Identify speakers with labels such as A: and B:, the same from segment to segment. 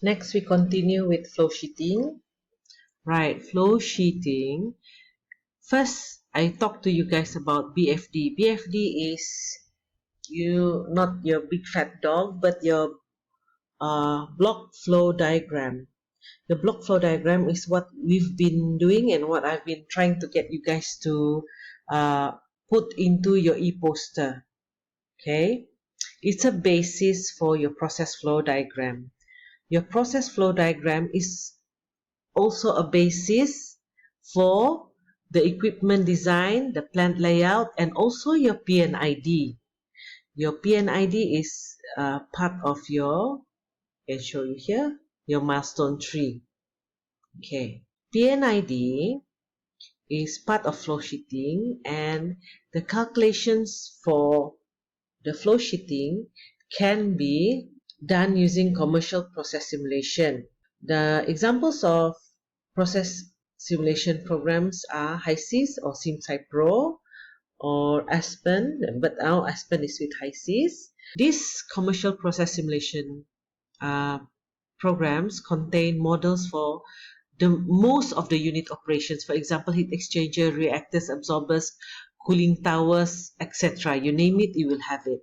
A: Next, we continue with flow sheeting. Right, flow sheeting. First, I talked to you guys about BFD. BFD is not your big fat dog, but your block flow diagram. The block flow diagram is what we've been doing and what I've been trying to get you guys to put into your e-poster. Okay, it's a basis for your process flow diagram. Your process flow diagram is also a basis for the equipment design, the plant layout, and also your PNID. Your PNID is part of your, I can show you here, your milestone tree. Okay, PNID is part of flow sheeting, and the calculations for the flow sheeting can be done using commercial process simulation. The examples of process simulation programs are HiSys or SimSci Pro or Aspen, but now Aspen is with HiSys. These commercial process simulation programs contain models for most of the unit operations. For example, heat exchanger, reactors, absorbers, cooling towers, etc. You name it, you will have it.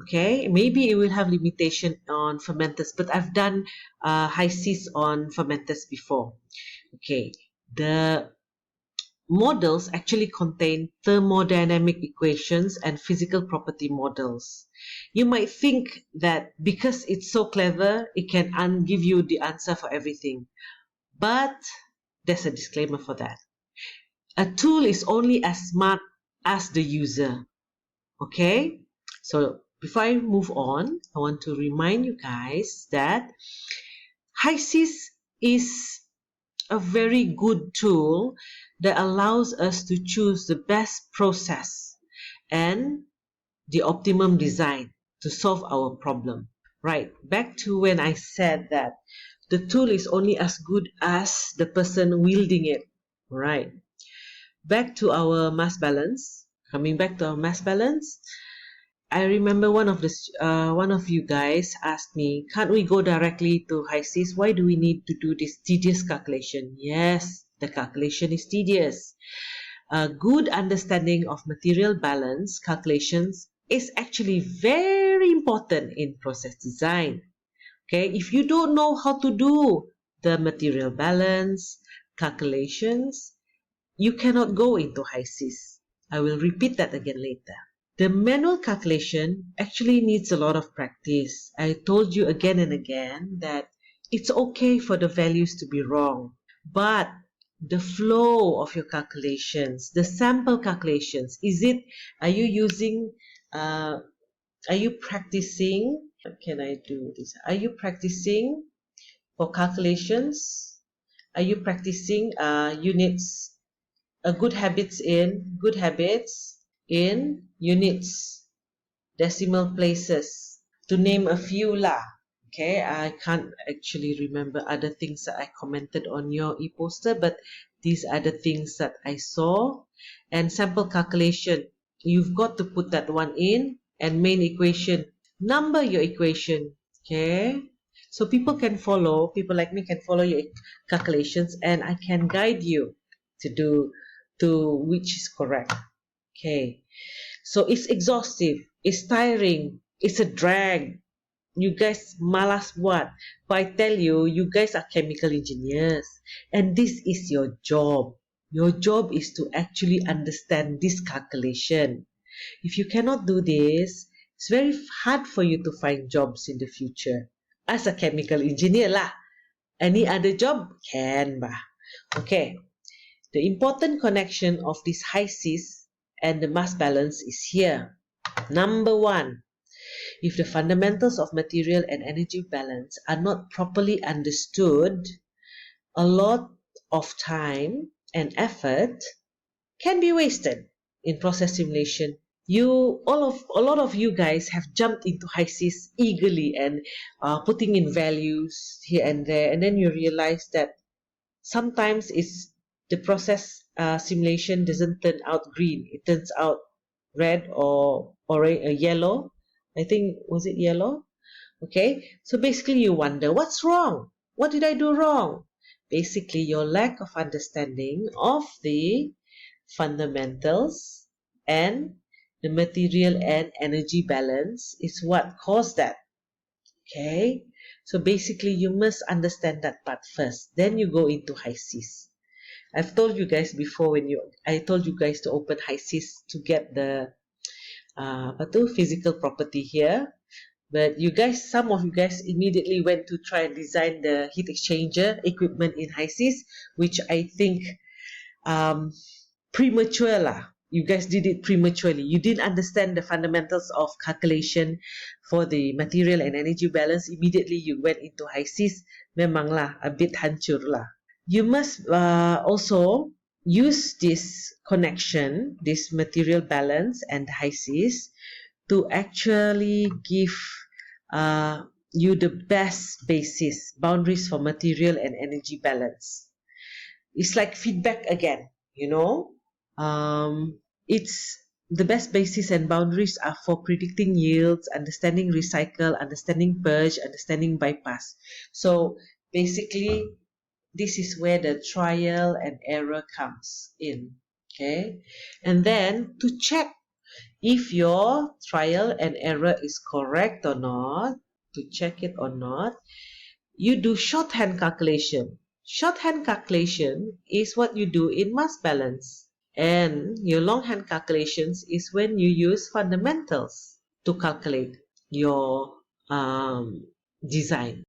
A: Okay, maybe it will have limitation on fermenters, but I've done HiSys on fermenters before. Okay, the models actually contain thermodynamic equations and physical property models. You might think that because it's so clever, it can give you the answer for everything. But there's a disclaimer for that. A tool is only as smart as the user. Okay, so before I move on, I want to remind you guys that HiSys is a very good tool that allows us to choose the best process and the optimum design to solve our problem. Right, back to when I said that the tool is only as good as the person wielding it. Right, back to our mass balance. Coming back to our mass balance, I remember one of you guys asked me, can't we go directly to HiSys? Why do we need to do this tedious calculation? Yes, the calculation is tedious. A good understanding of material balance calculations is actually very important in process design. Okay, if you don't know how to do the material balance calculations, you cannot go into HiSys. I will repeat that again later. The manual calculation actually needs a lot of practice. I told you again and again that it's okay for the values to be wrong, but the flow of your calculations, the sample calculations, are you practicing? What can I do this? Are you practicing for calculations? Are you practicing units, good habits in units, decimal places, to name a few lah. Okay, I can't actually remember other things that I commented on your e-poster, but these are the things that I saw. And sample calculation, you've got to put that one in, and main equation, number your equation. Okay, so people like me can follow your calculations, and I can guide you to which is correct. Okay, so it's exhaustive, it's tiring, it's a drag. You guys malas buat. But I tell you, you guys are chemical engineers, and this is your job. Your job is to actually understand this calculation. If you cannot do this, it's very hard for you to find jobs in the future. As a chemical engineer lah. Any other job? Can bah. Okay. The important connection of this HiSys and the mass balance is here. Number one, if the fundamentals of material and energy balance are not properly understood, a lot of time and effort can be wasted in process simulation. A lot of you guys have jumped into HiSys eagerly and putting in values here and there, and then you realize that sometimes the process simulation doesn't turn out green. It turns out red or yellow. I think, was it yellow? Okay, so basically you wonder, what's wrong? What did I do wrong? Basically, your lack of understanding of the fundamentals and the material and energy balance is what caused that. Okay, so basically you must understand that part first. Then you go into HYSIS. I've told you guys before I told you guys to open HYSIS to get the physical property here. But some of you guys immediately went to try and design the heat exchanger equipment in HYSIS, which I think premature lah. You guys did it prematurely. You didn't understand the fundamentals of calculation for the material and energy balance. Immediately you went into HYSIS. Memanglah a bit hancur lah. You must also use this connection, this material balance and HYSIS to actually give you the best basis, boundaries for material and energy balance. It's like feedback again, you know. It's the best basis and boundaries are for predicting yields, understanding recycle, understanding purge, understanding bypass. So basically, this is where the trial and error comes in. Okay, and then to check if your trial and error is correct or not, to check it or not, you do shorthand calculation. Shorthand calculation is what you do in mass balance. And your longhand calculations is when you use fundamentals to calculate your design.